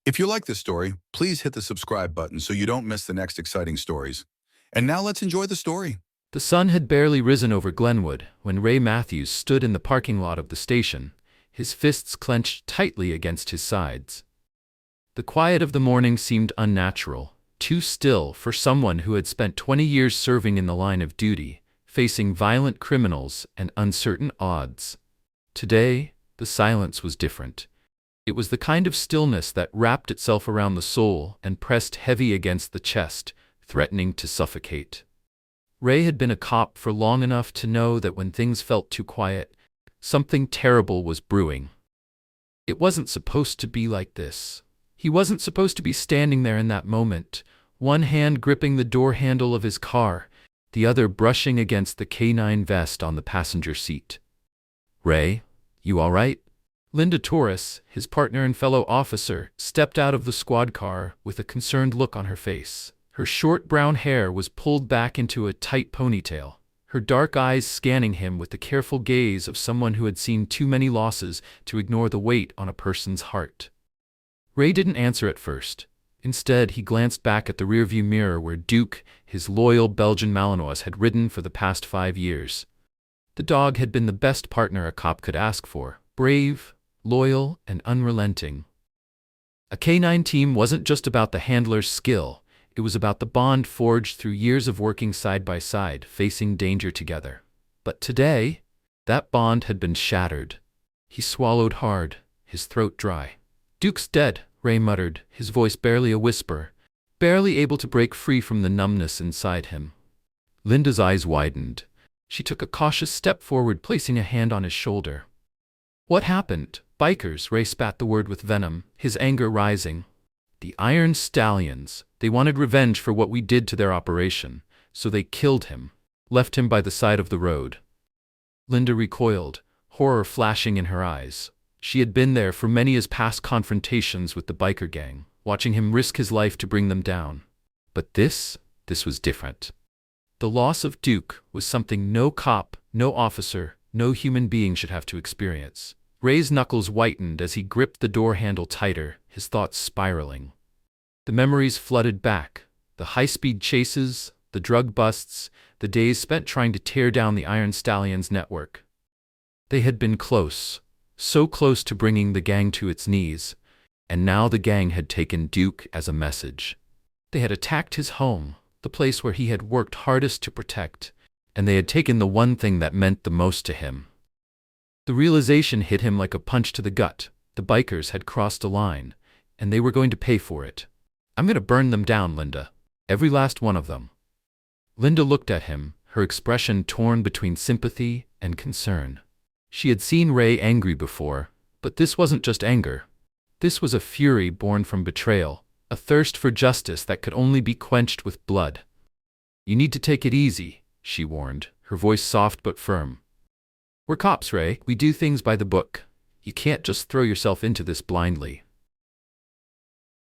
If you like this story, please hit the subscribe button so you don't miss the next exciting stories. And now let's enjoy the story. The sun had barely risen over Glenwood when Ray Matthews stood in the parking lot of the station, his fists clenched tightly against his sides. The quiet of the morning seemed unnatural, too still for someone who had spent 20 years serving in the line of duty, facing violent criminals and uncertain odds. Today, the silence was different. It was the kind of stillness that wrapped itself around the soul and pressed heavy against the chest, threatening to suffocate. Ray had been a cop for long enough to know that when things felt too quiet, something terrible was brewing. It wasn't supposed to be like this. He wasn't supposed to be standing there in that moment, one hand gripping the door handle of his car, the other brushing against the canine vest on the passenger seat. "Ray, you all right?" Linda Torres, his partner and fellow officer, stepped out of the squad car with a concerned look on her face. Her short brown hair was pulled back into a tight ponytail, her dark eyes scanning him with the careful gaze of someone who had seen too many losses to ignore the weight on a person's heart. Ray didn't answer at first. Instead, he glanced back at the rearview mirror where Duke, his loyal Belgian Malinois, had ridden for the past 5 years. The dog had been the best partner a cop could ask for, brave, loyal, and unrelenting. A canine team wasn't just about the handler's skill. It was about the bond forged through years of working side by side, facing danger together. But today, that bond had been shattered. He swallowed hard, his throat dry. "Duke's dead," Ray muttered, his voice barely a whisper, barely able to break free from the numbness inside him. Linda's eyes widened. She took a cautious step forward, placing a hand on his shoulder. "What happened?" "Bikers," Ray spat the word with venom, his anger rising. "The Iron Stallions. They wanted revenge for what we did to their operation, so they killed him, left him by the side of the road." Linda recoiled, horror flashing in her eyes. She had been there for many his past confrontations with the biker gang, watching him risk his life to bring them down. But this was different. The loss of Duke was something no cop, no officer, no human being should have to experience. Ray's knuckles whitened as he gripped the door handle tighter, his thoughts spiraling. The memories flooded back, the high-speed chases, the drug busts, the days spent trying to tear down the Iron Stallions network. They had been close, so close to bringing the gang to its knees, and now the gang had taken Duke as a message. They had attacked his home, the place where he had worked hardest to protect, and they had taken the one thing that meant the most to him. The realization hit him like a punch to the gut. The bikers had crossed a line, and they were going to pay for it. "I'm going to burn them down, Linda. Every last one of them." Linda looked at him, her expression torn between sympathy and concern. She had seen Ray angry before, but this wasn't just anger. This was a fury born from betrayal, a thirst for justice that could only be quenched with blood. "You need to take it easy," she warned, her voice soft but firm. "We're cops, Ray. We do things by the book. You can't just throw yourself into this blindly."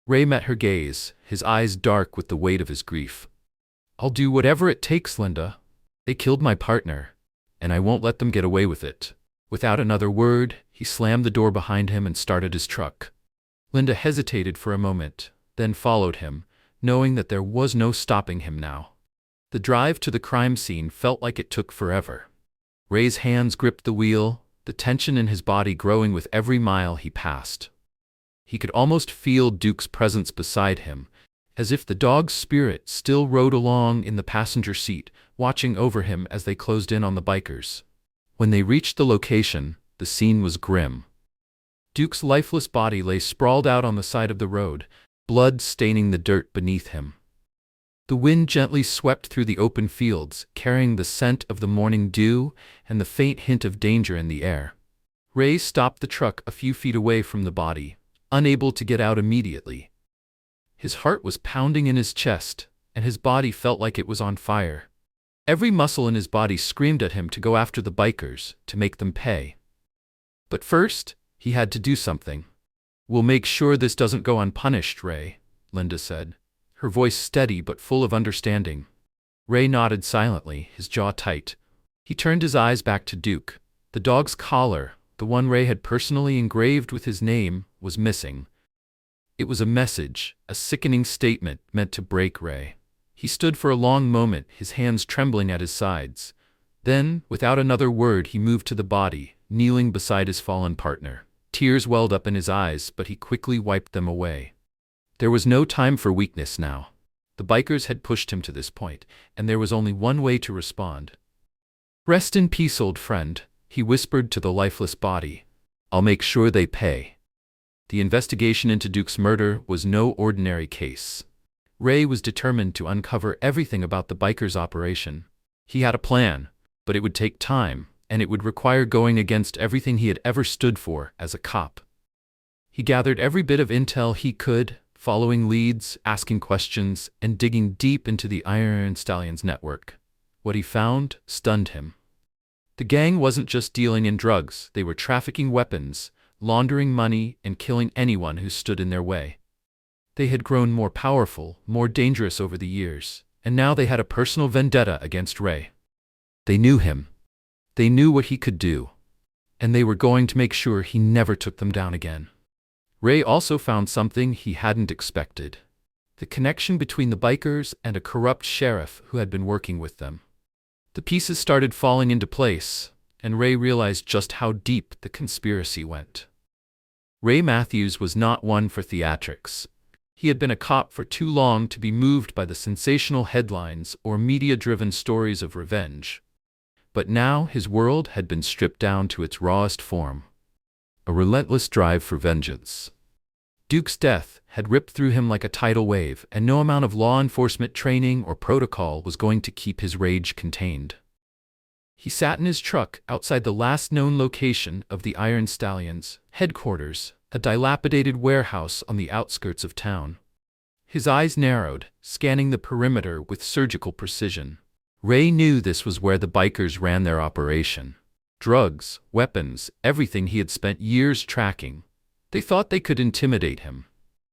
Ray met her gaze, his eyes dark with the weight of his grief. "I'll do whatever it takes, Linda. They killed my partner, and I won't let them get away with it." Without another word, he slammed the door behind him and started his truck. Linda hesitated for a moment, then followed him, knowing that there was no stopping him now. The drive to the crime scene felt like it took forever. Ray's hands gripped the wheel, the tension in his body growing with every mile he passed. He could almost feel Duke's presence beside him, as if the dog's spirit still rode along in the passenger seat, watching over him as they closed in on the bikers. When they reached the location, the scene was grim. Duke's lifeless body lay sprawled out on the side of the road, blood staining the dirt beneath him. The wind gently swept through the open fields, carrying the scent of the morning dew and the faint hint of danger in the air. Ray stopped the truck a few feet away from the body, unable to get out immediately. His heart was pounding in his chest, and his body felt like it was on fire. Every muscle in his body screamed at him to go after the bikers, to make them pay. But first, he had to do something. "We'll make sure this doesn't go unpunished, Ray," Linda said, her voice steady but full of understanding. Ray nodded silently, his jaw tight. He turned his eyes back to Duke. The dog's collar, the one Ray had personally engraved with his name, was missing. It was a message, a sickening statement meant to break Ray. He stood for a long moment, his hands trembling at his sides. Then, without another word, he moved to the body, kneeling beside his fallen partner. Tears welled up in his eyes, but he quickly wiped them away. There was no time for weakness now. The bikers had pushed him to this point, and there was only one way to respond. "Rest in peace, old friend," he whispered to the lifeless body. "I'll make sure they pay." The investigation into Duke's murder was no ordinary case. Ray was determined to uncover everything about the bikers' operation. He had a plan, but it would take time, and it would require going against everything he had ever stood for as a cop. He gathered every bit of intel he could, following leads, asking questions, and digging deep into the Iron Stallions network. What he found stunned him. The gang wasn't just dealing in drugs, they were trafficking weapons, laundering money, and killing anyone who stood in their way. They had grown more powerful, more dangerous over the years, and now they had a personal vendetta against Ray. They knew him. They knew what he could do, and they were going to make sure he never took them down again. Ray also found something he hadn't expected: the connection between the bikers and a corrupt sheriff who had been working with them. The pieces started falling into place, and Ray realized just how deep the conspiracy went. Ray Matthews was not one for theatrics. He had been a cop for too long to be moved by the sensational headlines or media-driven stories of revenge. But now his world had been stripped down to its rawest form: a relentless drive for vengeance. Duke's death had ripped through him like a tidal wave, and no amount of law enforcement training or protocol was going to keep his rage contained. He sat in his truck outside the last known location of the Iron Stallions headquarters, a dilapidated warehouse on the outskirts of town. His eyes narrowed, scanning the perimeter with surgical precision. Ray knew this was where the bikers ran their operation. Drugs, weapons, everything he had spent years tracking. They thought they could intimidate him.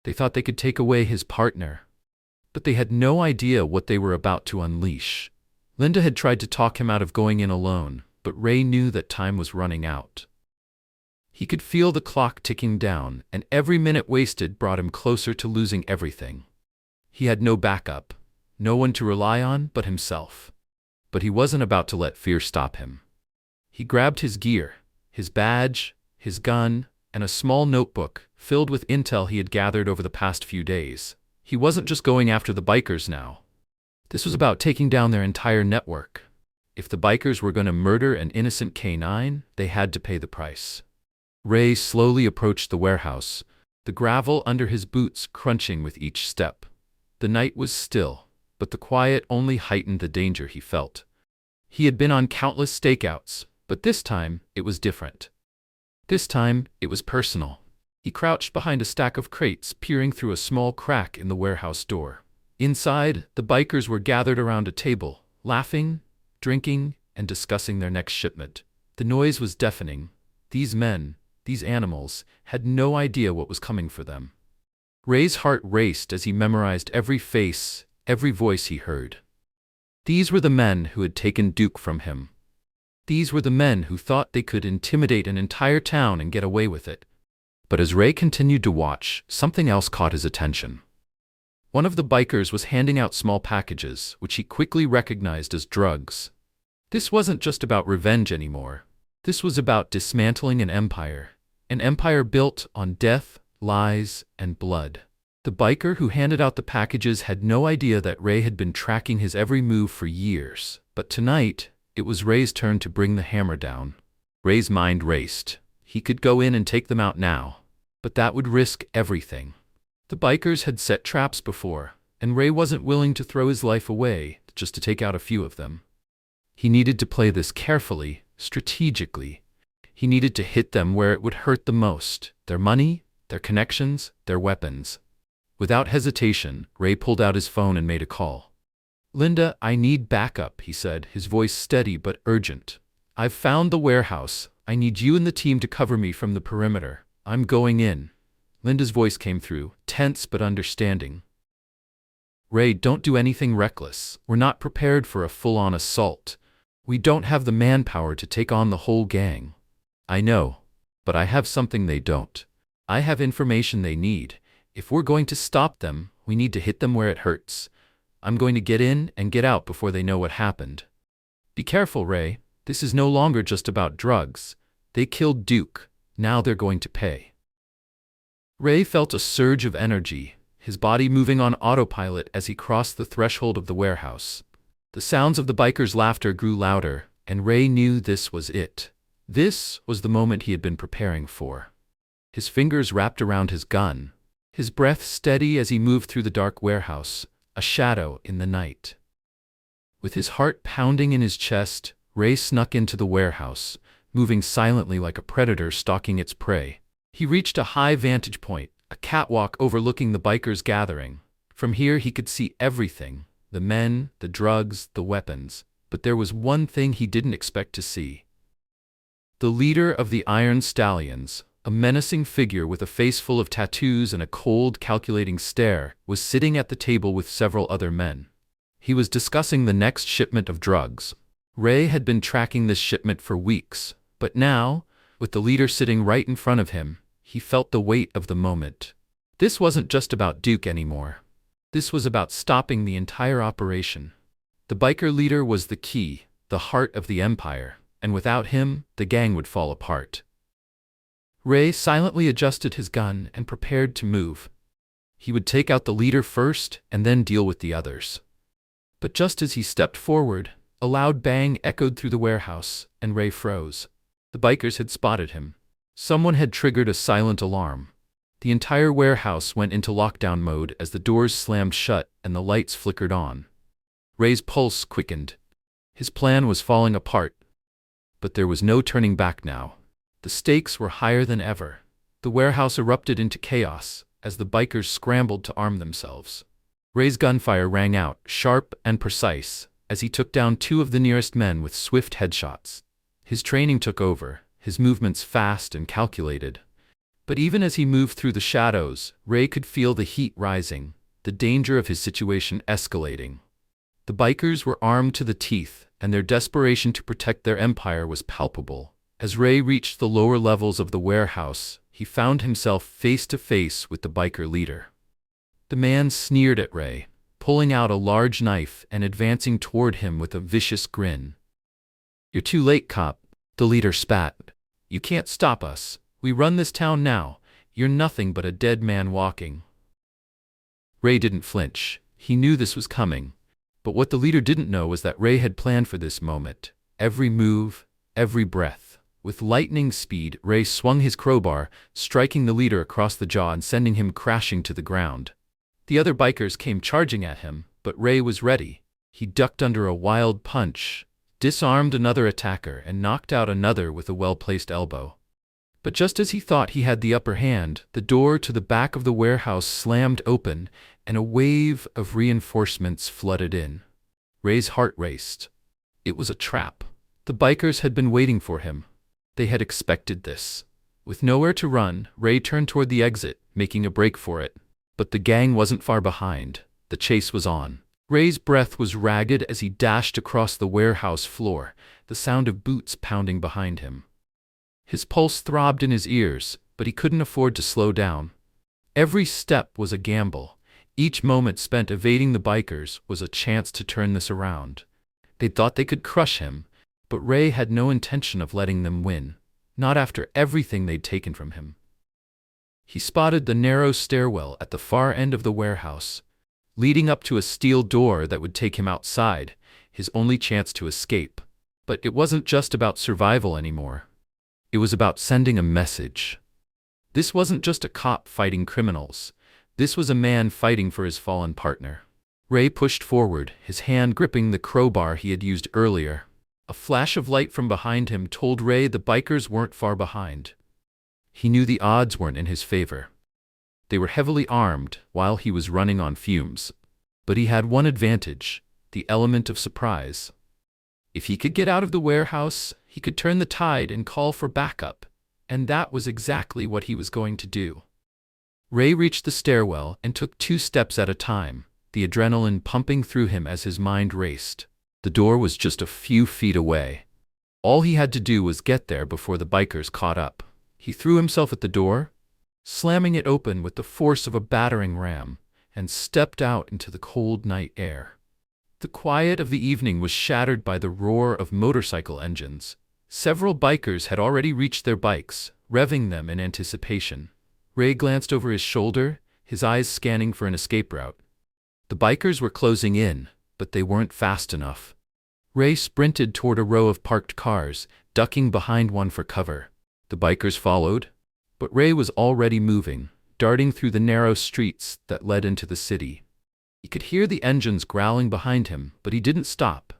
They thought they could take away his partner. But they had no idea what they were about to unleash. Linda had tried to talk him out of going in alone, but Ray knew that time was running out. He could feel the clock ticking down, and every minute wasted brought him closer to losing everything. He had no backup, no one to rely on but himself. But he wasn't about to let fear stop him. He grabbed his gear, his badge, his gun, and a small notebook filled with intel he had gathered over the past few days. He wasn't just going after the bikers now. This was about taking down their entire network. If the bikers were going to murder an innocent K9, they had to pay the price. Ray slowly approached the warehouse, the gravel under his boots crunching with each step. The night was still, but the quiet only heightened the danger he felt. He had been on countless stakeouts, but this time it was different. This time it was personal. He crouched behind a stack of crates, peering through a small crack in the warehouse door. Inside, the bikers were gathered around a table, laughing, drinking, and discussing their next shipment. The noise was deafening. These men, these animals, had no idea what was coming for them. Ray's heart raced as he memorized every face, every voice he heard. These were the men who had taken Duke from him. These were the men who thought they could intimidate an entire town and get away with it. But as Ray continued to watch, something else caught his attention. One of the bikers was handing out small packages, which he quickly recognized as drugs. This wasn't just about revenge anymore. This was about dismantling an empire built on death, lies, and blood. The biker who handed out the packages had no idea that Ray had been tracking his every move for years. But tonight, it was Ray's turn to bring the hammer down. Ray's mind raced. He could go in and take them out now, but that would risk everything. The bikers had set traps before, and Ray wasn't willing to throw his life away just to take out a few of them. He needed to play this carefully, strategically. He needed to hit them where it would hurt the most: their money, their connections, their weapons. Without hesitation, Ray pulled out his phone and made a call. "Linda, I need backup," he said, his voice steady but urgent. "I've found the warehouse. I need you and the team to cover me from the perimeter. I'm going in." Linda's voice came through, tense but understanding. "Ray, don't do anything reckless. We're not prepared for a full-on assault. We don't have the manpower to take on the whole gang." "I know, but I have something they don't. I have information they need, If we're going to stop them, we need to hit them where it hurts. I'm going to get in and get out before they know what happened. Be careful, Ray. This is no longer just about drugs. They killed Duke. Now they're going to pay. Ray felt a surge of energy, his body moving on autopilot as he crossed the threshold of the warehouse. The sounds of the bikers' laughter grew louder, and Ray knew this was it. This was the moment he had been preparing for. His fingers wrapped around his gun, his breath steady as he moved through the dark warehouse, a shadow in the night. With his heart pounding in his chest, Ray snuck into the warehouse, moving silently like a predator stalking its prey. He reached a high vantage point, a catwalk overlooking the bikers' gathering. From here he could see everything, the men, the drugs, the weapons. But there was one thing he didn't expect to see. The leader of the Iron Stallions, a menacing figure with a face full of tattoos and a cold, calculating stare, was sitting at the table with several other men. He was discussing the next shipment of drugs. Ray had been tracking this shipment for weeks, but now, with the leader sitting right in front of him, he felt the weight of the moment. This wasn't just about Duke anymore. This was about stopping the entire operation. The biker leader was the key, the heart of the empire, and without him, the gang would fall apart. Ray silently adjusted his gun and prepared to move. He would take out the leader first and then deal with the others. But just as he stepped forward, a loud bang echoed through the warehouse, and Ray froze. The bikers had spotted him. Someone had triggered a silent alarm. The entire warehouse went into lockdown mode as the doors slammed shut and the lights flickered on. Ray's pulse quickened. His plan was falling apart. But there was no turning back now. The stakes were higher than ever. The warehouse erupted into chaos as the bikers scrambled to arm themselves. Ray's gunfire rang out, sharp and precise, as he took down two of the nearest men with swift headshots. His training took over, his movements fast and calculated. But even as he moved through the shadows, Ray could feel the heat rising, the danger of his situation escalating. The bikers were armed to the teeth, and their desperation to protect their empire was palpable. As Ray reached the lower levels of the warehouse, he found himself face to face with the biker leader. The man sneered at Ray, pulling out a large knife and advancing toward him with a vicious grin. "You're too late, cop," the leader spat. "You can't stop us. We run this town now. You're nothing but a dead man walking." Ray didn't flinch. He knew this was coming. But what the leader didn't know was that Ray had planned for this moment. Every move, every breath. With lightning speed, Ray swung his crowbar, striking the leader across the jaw and sending him crashing to the ground. The other bikers came charging at him, but Ray was ready. He ducked under a wild punch, disarmed another attacker, and knocked out another with a well-placed elbow. But just as he thought he had the upper hand, the door to the back of the warehouse slammed open, and a wave of reinforcements flooded in. Ray's heart raced. It was a trap. The bikers had been waiting for him. They had expected this. With nowhere to run, Ray turned toward the exit, making a break for it. But the gang wasn't far behind. The chase was on. Ray's breath was ragged as he dashed across the warehouse floor, the sound of boots pounding behind him. His pulse throbbed in his ears, but he couldn't afford to slow down. Every step was a gamble. Each moment spent evading the bikers was a chance to turn this around. They thought they could crush him, but Ray had no intention of letting them win, not after everything they'd taken from him. He spotted the narrow stairwell at the far end of the warehouse, leading up to a steel door that would take him outside, his only chance to escape. But it wasn't just about survival anymore. It was about sending a message. This wasn't just a cop fighting criminals. This was a man fighting for his fallen partner. Ray pushed forward, his hand gripping the crowbar he had used earlier. A flash of light from behind him told Ray the bikers weren't far behind. He knew the odds weren't in his favor. They were heavily armed while he was running on fumes. But he had one advantage, the element of surprise. If he could get out of the warehouse, he could turn the tide and call for backup, and that was exactly what he was going to do. Ray reached the stairwell and took 2 steps at a time, the adrenaline pumping through him as his mind raced. The door was just a few feet away. All he had to do was get there before the bikers caught up. He threw himself at the door, slamming it open with the force of a battering ram, and stepped out into the cold night air. The quiet of the evening was shattered by the roar of motorcycle engines. Several bikers had already reached their bikes, revving them in anticipation. Ray glanced over his shoulder, his eyes scanning for an escape route. The bikers were closing in, but they weren't fast enough. Ray sprinted toward a row of parked cars, ducking behind one for cover. The bikers followed, but Ray was already moving, darting through the narrow streets that led into the city. He could hear the engines growling behind him, but he didn't stop.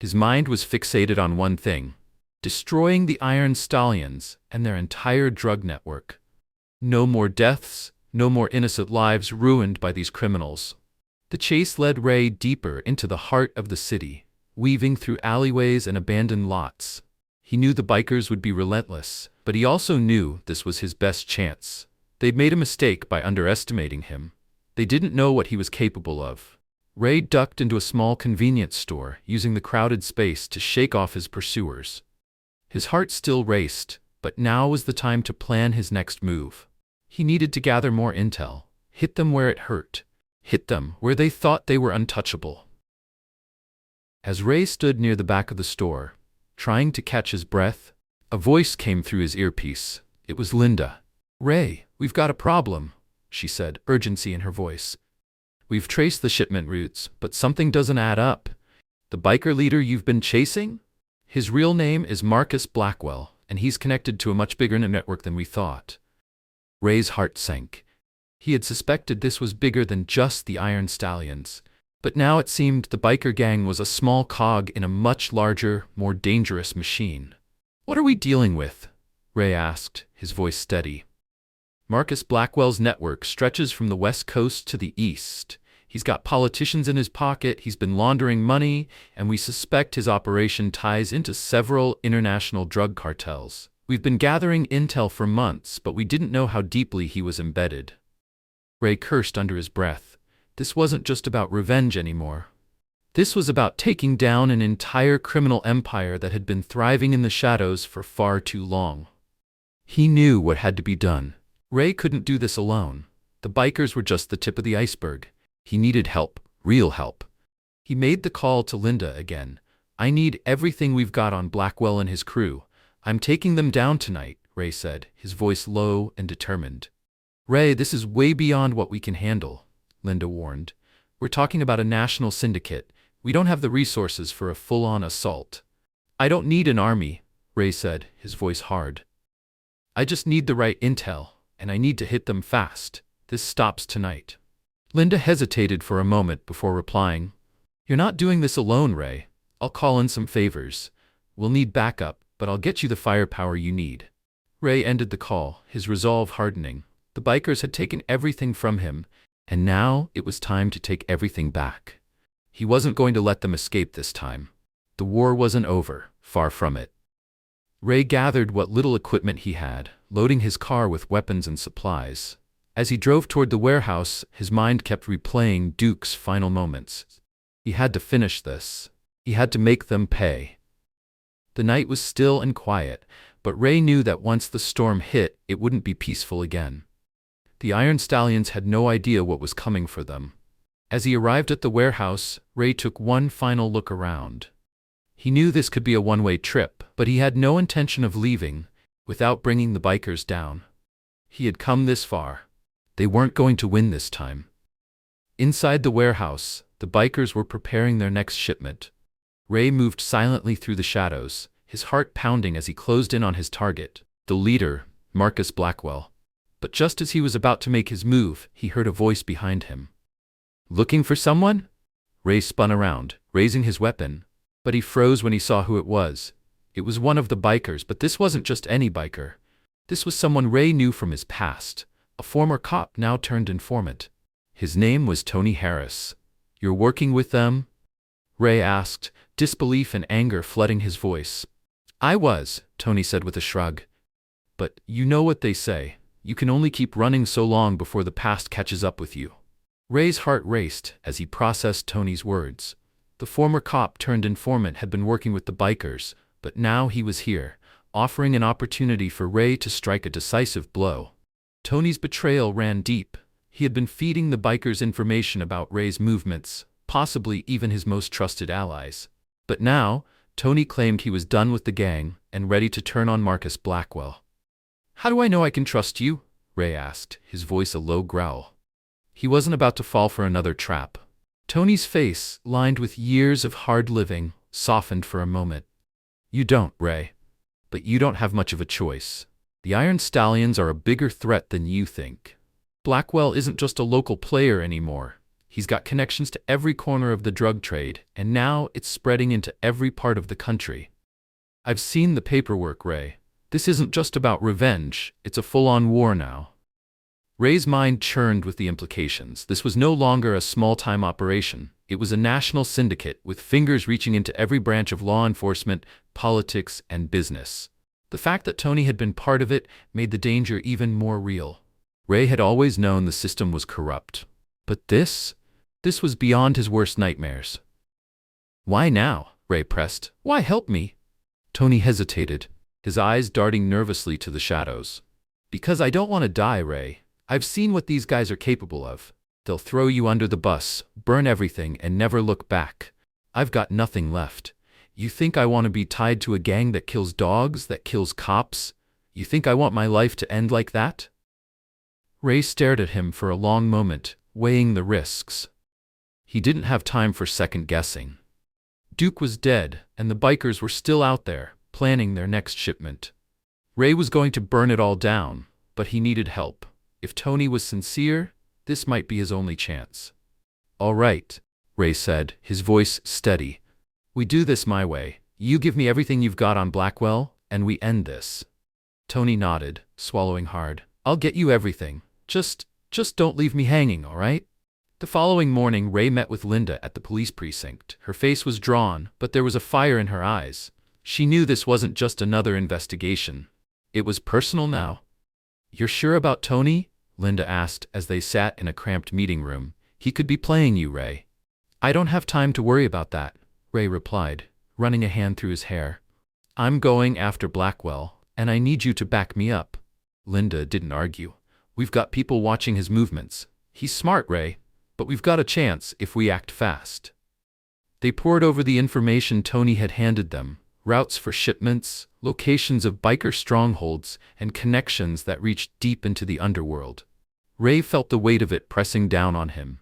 His mind was fixated on one thing: destroying the Iron Stallions and their entire drug network. No more deaths, no more innocent lives ruined by these criminals. The chase led Ray deeper into the heart of the city, weaving through alleyways and abandoned lots. He knew the bikers would be relentless, but he also knew this was his best chance. They'd made a mistake by underestimating him. They didn't know what he was capable of. Ray ducked into a small convenience store, using the crowded space to shake off his pursuers. His heart still raced, but now was the time to plan his next move. He needed to gather more intel, hit them where it hurt, hit them where they thought they were untouchable. As Ray stood near the back of the store, trying to catch his breath, a voice came through his earpiece. It was Linda. "Ray, we've got a problem," she said, urgency in her voice. "We've traced the shipment routes, but something doesn't add up. The biker leader you've been chasing? His real name is Marcus Blackwell, and he's connected to a much bigger network than we thought." Ray's heart sank. He had suspected this was bigger than just the Iron Stallions, but now it seemed the biker gang was a small cog in a much larger, more dangerous machine. "What are we dealing with?" Ray asked, his voice steady. "Marcus Blackwell's network stretches from the west coast to the east. He's got politicians in his pocket, he's been laundering money, and we suspect his operation ties into several international drug cartels. We've been gathering intel for months, but we didn't know how deeply he was embedded." Ray cursed under his breath. This wasn't just about revenge anymore. This was about taking down an entire criminal empire that had been thriving in the shadows for far too long. He knew what had to be done. Ray couldn't do this alone. The bikers were just the tip of the iceberg. He needed help, real help. He made the call to Linda again. "I need everything we've got on Blackwell and his crew. I'm taking them down tonight," Ray said, his voice low and determined. "Ray, this is way beyond what we can handle," Linda warned. "We're talking about a national syndicate. We don't have the resources for a full-on assault." "I don't need an army," Ray said, his voice hard. "I just need the right intel, and I need to hit them fast. This stops tonight." Linda hesitated for a moment before replying. "You're not doing this alone, Ray. I'll call in some favors. We'll need backup, but I'll get you the firepower you need." Ray ended the call, his resolve hardening. The bikers had taken everything from him, and now it was time to take everything back. He wasn't going to let them escape this time. The war wasn't over, far from it. Ray gathered what little equipment he had, loading his car with weapons and supplies. As he drove toward the warehouse, his mind kept replaying Duke's final moments. He had to finish this. He had to make them pay. The night was still and quiet, but Ray knew that once the storm hit, it wouldn't be peaceful again. The Iron Stallions had no idea what was coming for them. As he arrived at the warehouse, Ray took one final look around. He knew this could be a one-way trip, but he had no intention of leaving without bringing the bikers down. He had come this far. They weren't going to win this time. Inside the warehouse, the bikers were preparing their next shipment. Ray moved silently through the shadows, his heart pounding as he closed in on his target, the leader, Marcus Blackwell. But just as he was about to make his move, he heard a voice behind him. "Looking for someone?" Ray spun around, raising his weapon, but he froze when he saw who it was. It was one of the bikers, but this wasn't just any biker. This was someone Ray knew from his past, a former cop now turned informant. His name was Tony Harris. "You're working with them?" Ray asked, disbelief and anger flooding his voice. "I was," Tony said with a shrug. "But you know what they say. You can only keep running so long before the past catches up with you." Ray's heart raced as he processed Tony's words. The former cop turned informant had been working with the bikers, but now he was here, offering an opportunity for Ray to strike a decisive blow. Tony's betrayal ran deep. He had been feeding the bikers information about Ray's movements, possibly even his most trusted allies. But now, Tony claimed he was done with the gang and ready to turn on Marcus Blackwell. "How do I know I can trust you?" Ray asked, his voice a low growl. He wasn't about to fall for another trap. Tony's face, lined with years of hard living, softened for a moment. "You don't, Ray. But you don't have much of a choice. The Iron Stallions are a bigger threat than you think. Blackwell isn't just a local player anymore. He's got connections to every corner of the drug trade, and now it's spreading into every part of the country. I've seen the paperwork, Ray. This isn't just about revenge, it's a full-on war now." Ray's mind churned with the implications. This was no longer a small-time operation. It was a national syndicate with fingers reaching into every branch of law enforcement, politics, and business. The fact that Tony had been part of it made the danger even more real. Ray had always known the system was corrupt. But this was beyond his worst nightmares. "Why now?" Ray pressed. "Why help me?" Tony hesitated, his eyes darting nervously to the shadows. "Because I don't want to die, Ray. I've seen what these guys are capable of. They'll throw you under the bus, burn everything, and never look back. I've got nothing left. You think I want to be tied to a gang that kills dogs, that kills cops? You think I want my life to end like that?" Ray stared at him for a long moment, weighing the risks. He didn't have time for second-guessing. Duke was dead, and the bikers were still out there, planning their next shipment. Ray was going to burn it all down, but he needed help. If Tony was sincere, this might be his only chance. "All right," Ray said, his voice steady. "We do this my way. You give me everything you've got on Blackwell, and we end this." Tony nodded, swallowing hard. "I'll get you everything. Just don't leave me hanging, all right?" The following morning, Ray met with Linda at the police precinct. Her face was drawn, but there was a fire in her eyes. She knew this wasn't just another investigation. It was personal now. "You're sure about Tony?" Linda asked as they sat in a cramped meeting room. "He could be playing you, Ray." "I don't have time to worry about that," Ray replied, running a hand through his hair. "I'm going after Blackwell, and I need you to back me up." Linda didn't argue. "We've got people watching his movements. He's smart, Ray, but we've got a chance if we act fast." They pored over the information Tony had handed them, routes for shipments, locations of biker strongholds, and connections that reached deep into the underworld. Ray felt the weight of it pressing down on him.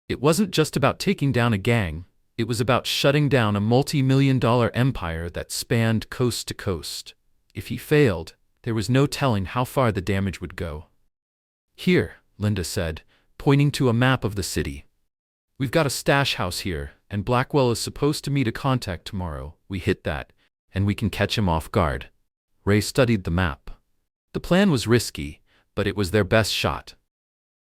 It wasn't just about taking down a gang, it was about shutting down a multi-million-dollar empire that spanned coast to coast. If he failed, there was no telling how far the damage would go. "Here," Linda said, pointing to a map of the city. "We've got a stash house here, and Blackwell is supposed to meet a contact tomorrow. We hit that, and we can catch him off guard." Ray studied the map. The plan was risky, but it was their best shot.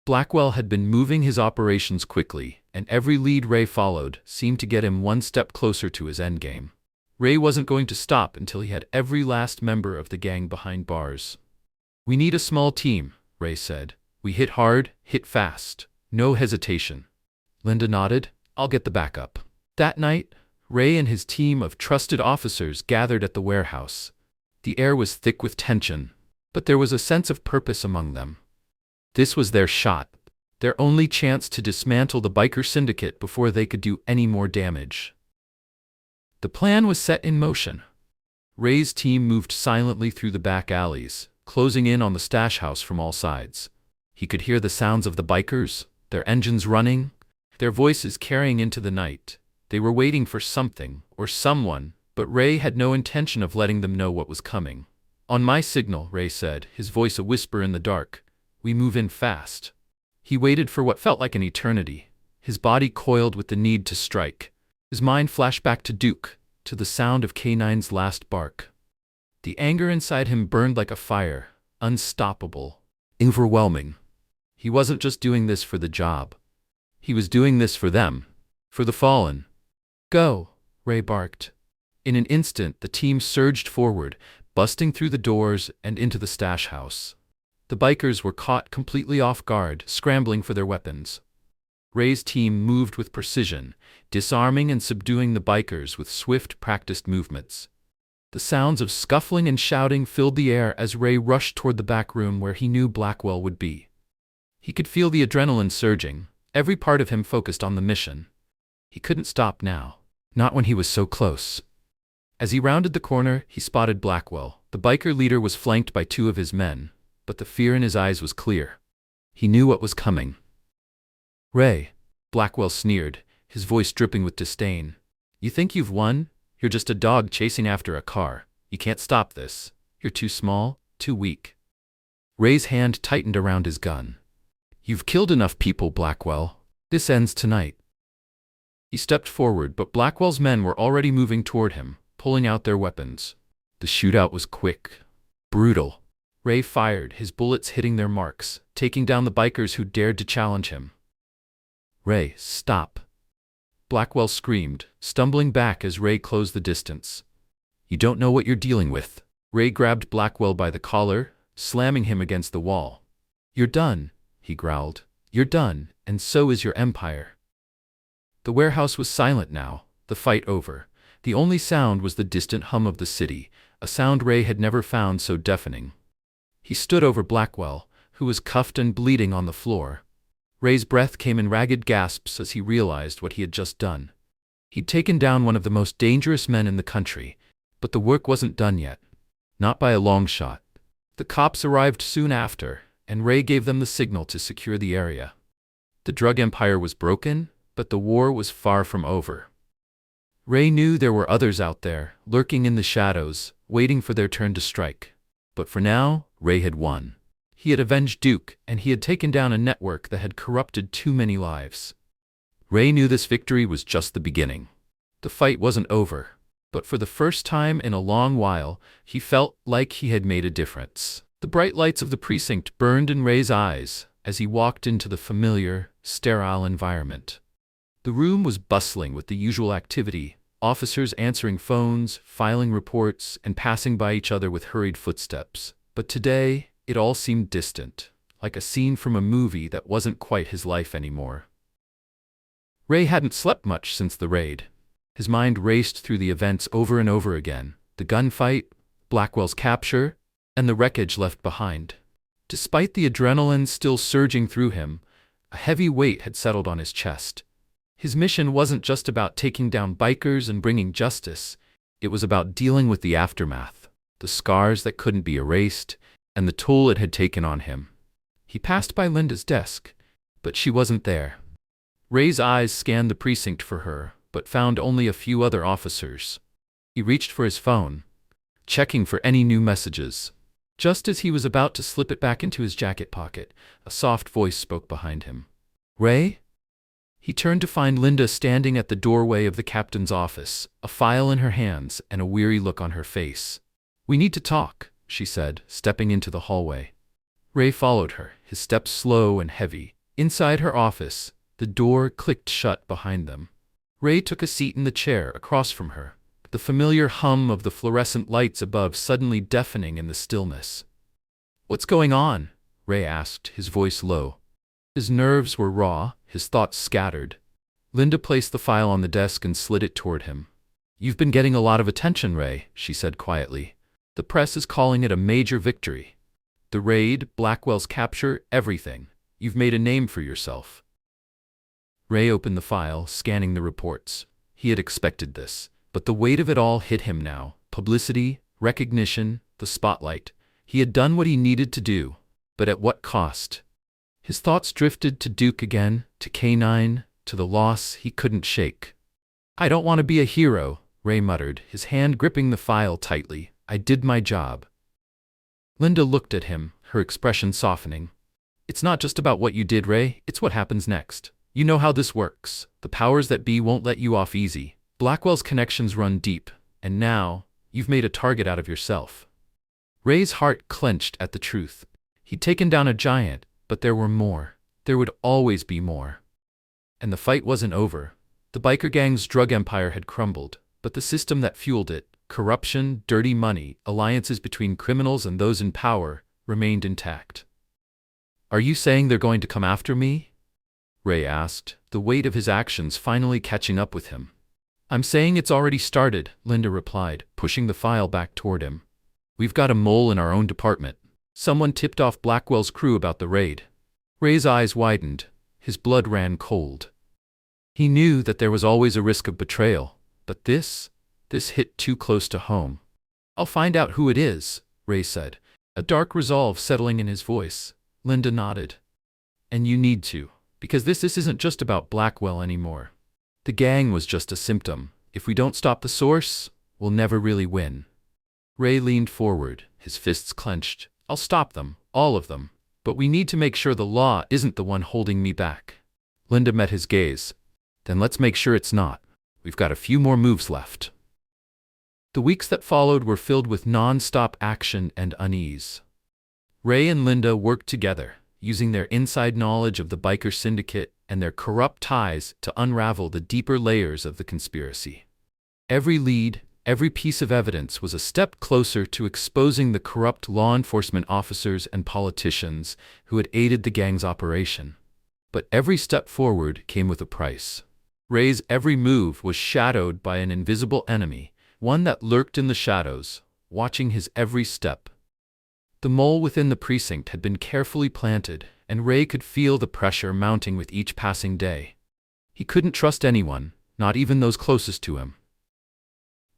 Blackwell had been moving his operations quickly, and every lead Ray followed seemed to get him one step closer to his endgame. Ray wasn't going to stop until he had every last member of the gang behind bars. "We need a small team," Ray said. "We hit hard, hit fast. No hesitation." Linda nodded. "I'll get the backup." That night, Ray and his team of trusted officers gathered at the warehouse. The air was thick with tension, but there was a sense of purpose among them. This was their shot, their only chance to dismantle the biker syndicate before they could do any more damage. The plan was set in motion. Ray's team moved silently through the back alleys, closing in on the stash house from all sides. He could hear the sounds of the bikers, their engines running, their voices carrying into the night. They were waiting for something or someone, but Ray had no intention of letting them know what was coming. "On my signal," Ray said, his voice a whisper in the dark, "we move in fast." He waited for what felt like an eternity, his body coiled with the need to strike. His mind flashed back to Duke, to the sound of K9's last bark. The anger inside him burned like a fire, unstoppable, overwhelming. He wasn't just doing this for the job. He was doing this for them, for the fallen. "Go," Ray barked. In an instant, the team surged forward, busting through the doors and into the stash house. The bikers were caught completely off guard, scrambling for their weapons. Ray's team moved with precision, disarming and subduing the bikers with swift, practiced movements. The sounds of scuffling and shouting filled the air as Ray rushed toward the back room where he knew Blackwell would be. He could feel the adrenaline surging, every part of him focused on the mission. He couldn't stop now, not when he was so close. As he rounded the corner, he spotted Blackwell. The biker leader was flanked by 2 of his men, but the fear in his eyes was clear. He knew what was coming. "Ray," Blackwell sneered, his voice dripping with disdain. "You think you've won? You're just a dog chasing after a car. You can't stop this. You're too small, too weak." Ray's hand tightened around his gun. "You've killed enough people, Blackwell. This ends tonight." He stepped forward, but Blackwell's men were already moving toward him, pulling out their weapons. The shootout was quick, brutal. Ray fired, his bullets hitting their marks, taking down the bikers who dared to challenge him. "Ray, stop!" Blackwell screamed, stumbling back as Ray closed the distance. "You don't know what you're dealing with." Ray grabbed Blackwell by the collar, slamming him against the wall. "You're done," he growled. "You're done, and so is your empire." The warehouse was silent now, the fight over. The only sound was the distant hum of the city, a sound Ray had never found so deafening. He stood over Blackwell, who was cuffed and bleeding on the floor. Ray's breath came in ragged gasps as he realized what he had just done. He'd taken down one of the most dangerous men in the country, but the work wasn't done yet. Not by a long shot. The cops arrived soon after, and Ray gave them the signal to secure the area. The drug empire was broken, but the war was far from over. Ray knew there were others out there, lurking in the shadows, waiting for their turn to strike. But for now, Ray had won. He had avenged Duke, and he had taken down a network that had corrupted too many lives. Ray knew this victory was just the beginning. The fight wasn't over, but for the first time in a long while, he felt like he had made a difference. The bright lights of the precinct burned in Ray's eyes as he walked into the familiar, sterile environment. The room was bustling with the usual activity, officers answering phones, filing reports, and passing by each other with hurried footsteps. But today, it all seemed distant, like a scene from a movie that wasn't quite his life anymore. Ray hadn't slept much since the raid. His mind raced through the events over and over again, the gunfight, Blackwell's capture, and the wreckage left behind. Despite the adrenaline still surging through him, a heavy weight had settled on his chest. His mission wasn't just about taking down bikers and bringing justice. It was about dealing with the aftermath, the scars that couldn't be erased, and the toll it had taken on him. He passed by Linda's desk, but she wasn't there. Ray's eyes scanned the precinct for her, but found only a few other officers. He reached for his phone, checking for any new messages. Just as he was about to slip it back into his jacket pocket, a soft voice spoke behind him. "Ray?" He turned to find Linda standing at the doorway of the captain's office, a file in her hands and a weary look on her face. "We need to talk," she said, stepping into the hallway. Ray followed her, his steps slow and heavy. Inside her office, the door clicked shut behind them. Ray took a seat in the chair across from her, the familiar hum of the fluorescent lights above suddenly deafening in the stillness. "What's going on?" Ray asked, his voice low. His nerves were raw, his thoughts scattered. Linda placed the file on the desk and slid it toward him. "You've been getting a lot of attention, Ray," she said quietly. "The press is calling it a major victory. The raid, Blackwell's capture, everything. You've made a name for yourself." Ray opened the file, scanning the reports. He had expected this, but the weight of it all hit him now. Publicity, recognition, the spotlight. He had done what he needed to do, but at what cost? His thoughts drifted to Duke again, to K9, to the loss he couldn't shake. "I don't want to be a hero," Ray muttered, his hand gripping the file tightly. "I did my job." Linda looked at him, her expression softening. "It's not just about what you did, Ray, it's what happens next. You know how this works. The powers that be won't let you off easy. Blackwell's connections run deep, and now, you've made a target out of yourself." Ray's heart clenched at the truth. He'd taken down a giant, but there were more. There would always be more. And the fight wasn't over. The biker gang's drug empire had crumbled, but the system that fueled it, corruption, dirty money, alliances between criminals and those in power, remained intact. "Are you saying they're going to come after me?" Ray asked, the weight of his actions finally catching up with him. "I'm saying it's already started," Linda replied, pushing the file back toward him. We've got a mole in our own department. Someone tipped off Blackwell's crew about the raid. Ray's eyes widened. His blood ran cold. He knew that there was always a risk of betrayal, but this hit too close to home. I'll find out who it is, Ray said, a dark resolve settling in his voice. Linda nodded. And you need to, because this isn't just about Blackwell anymore. The gang was just a symptom. If we don't stop the source, we'll never really win. Ray leaned forward, his fists clenched. I'll stop them, all of them. But we need to make sure the law isn't the one holding me back. Linda met his gaze. Then let's make sure it's not. We've got a few more moves left. The weeks that followed were filled with non-stop action and unease. Ray and Linda worked together, using their inside knowledge of the biker syndicate and their corrupt ties to unravel the deeper layers of the conspiracy. Every lead, every piece of evidence was a step closer to exposing the corrupt law enforcement officers and politicians who had aided the gang's operation. But every step forward came with a price. Ray's every move was shadowed by an invisible enemy, one that lurked in the shadows, watching his every step. The mole within the precinct had been carefully planted, and Ray could feel the pressure mounting with each passing day. He couldn't trust anyone, not even those closest to him.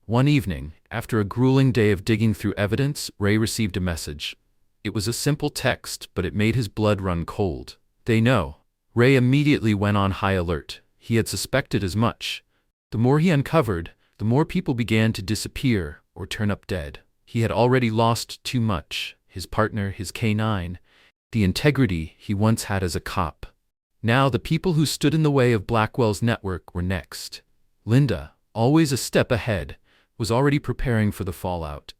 One evening, after a grueling day of digging through evidence, Ray received a message. It was a simple text, but it made his blood run cold. They know. Ray immediately went on high alert. He had suspected as much. The more he uncovered, the more people began to disappear or turn up dead. He had already lost too much: his partner, his K9, the integrity he once had as a cop. Now the people who stood in the way of Blackwell's network were next. Linda, always a step ahead, was already preparing for the fallout.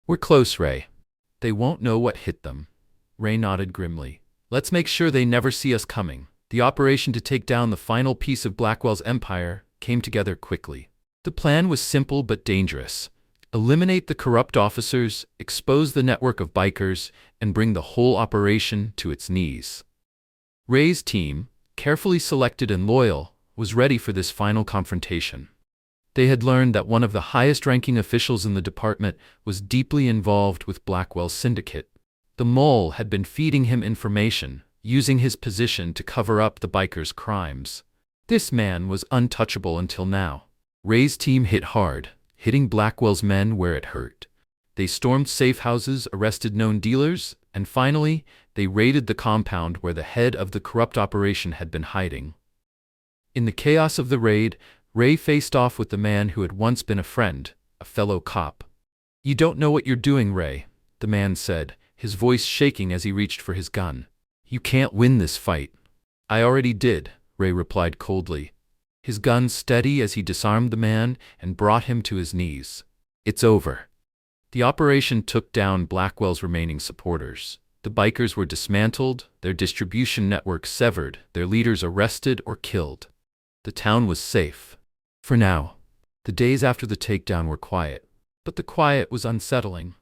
We're close, Ray. They won't know what hit them. Ray nodded grimly. Let's make sure they never see us coming. The operation to take down the final piece of Blackwell's empire came together quickly. The plan was simple but dangerous. Eliminate the corrupt officers, expose the network of bikers, and bring the whole operation to its knees. Ray's team, carefully selected and loyal, was ready for this final confrontation. They had learned that one of the highest-ranking officials in the department was deeply involved with Blackwell's syndicate. The mole had been feeding him information, using his position to cover up the bikers' crimes. This man was untouchable until now. Ray's team hit hard, hitting Blackwell's men where it hurt. They stormed safe houses, arrested known dealers, and finally, they raided the compound where the head of the corrupt operation had been hiding. In the chaos of the raid, Ray faced off with the man who had once been a friend, a fellow cop. You don't know what you're doing, Ray, the man said, his voice shaking as he reached for his gun. You can't win this fight. I already did, Ray replied coldly, his gun steady as he disarmed the man and brought him to his knees. It's over. The operation took down Blackwell's remaining supporters. The bikers were dismantled, their distribution network severed, their leaders arrested or killed. The town was safe. For now. The days after the takedown were quiet. But the quiet was unsettling.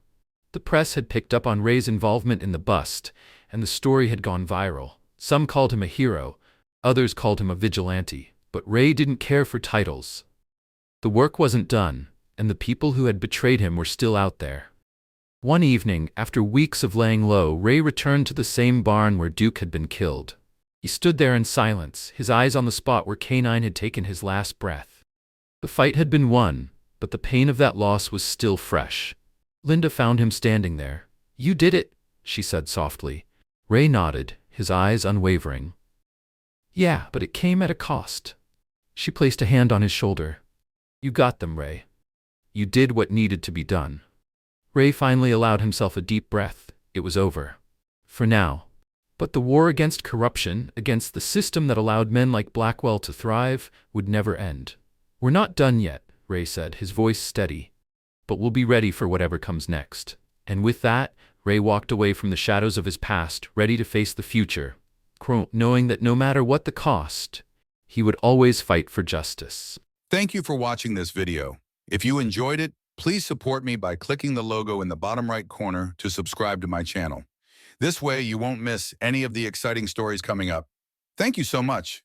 The press had picked up on Ray's involvement in the bust, and the story had gone viral. Some called him a hero, others called him a vigilante, but Ray didn't care for titles. The work wasn't done, and the people who had betrayed him were still out there. One evening, after weeks of laying low, Ray returned to the same barn where Duke had been killed. He stood there in silence, his eyes on the spot where K9 had taken his last breath. The fight had been won, but the pain of that loss was still fresh. Linda found him standing there. You did it, she said softly. Ray nodded, his eyes unwavering. Yeah, but it came at a cost. She placed a hand on his shoulder. You got them, Ray. You did what needed to be done. Ray finally allowed himself a deep breath. It was over. For now. But the war against corruption, against the system that allowed men like Blackwell to thrive, would never end. We're not done yet, Ray said, his voice steady. But we'll be ready for whatever comes next. And with that, Ray walked away from the shadows of his past, ready to face the future, knowing that no matter what the cost, he would always fight for justice. Thank you for watching this video. If you enjoyed it, please support me by clicking the logo in the bottom right corner to subscribe to my channel. This way you won't miss any of the exciting stories coming up. Thank you so much.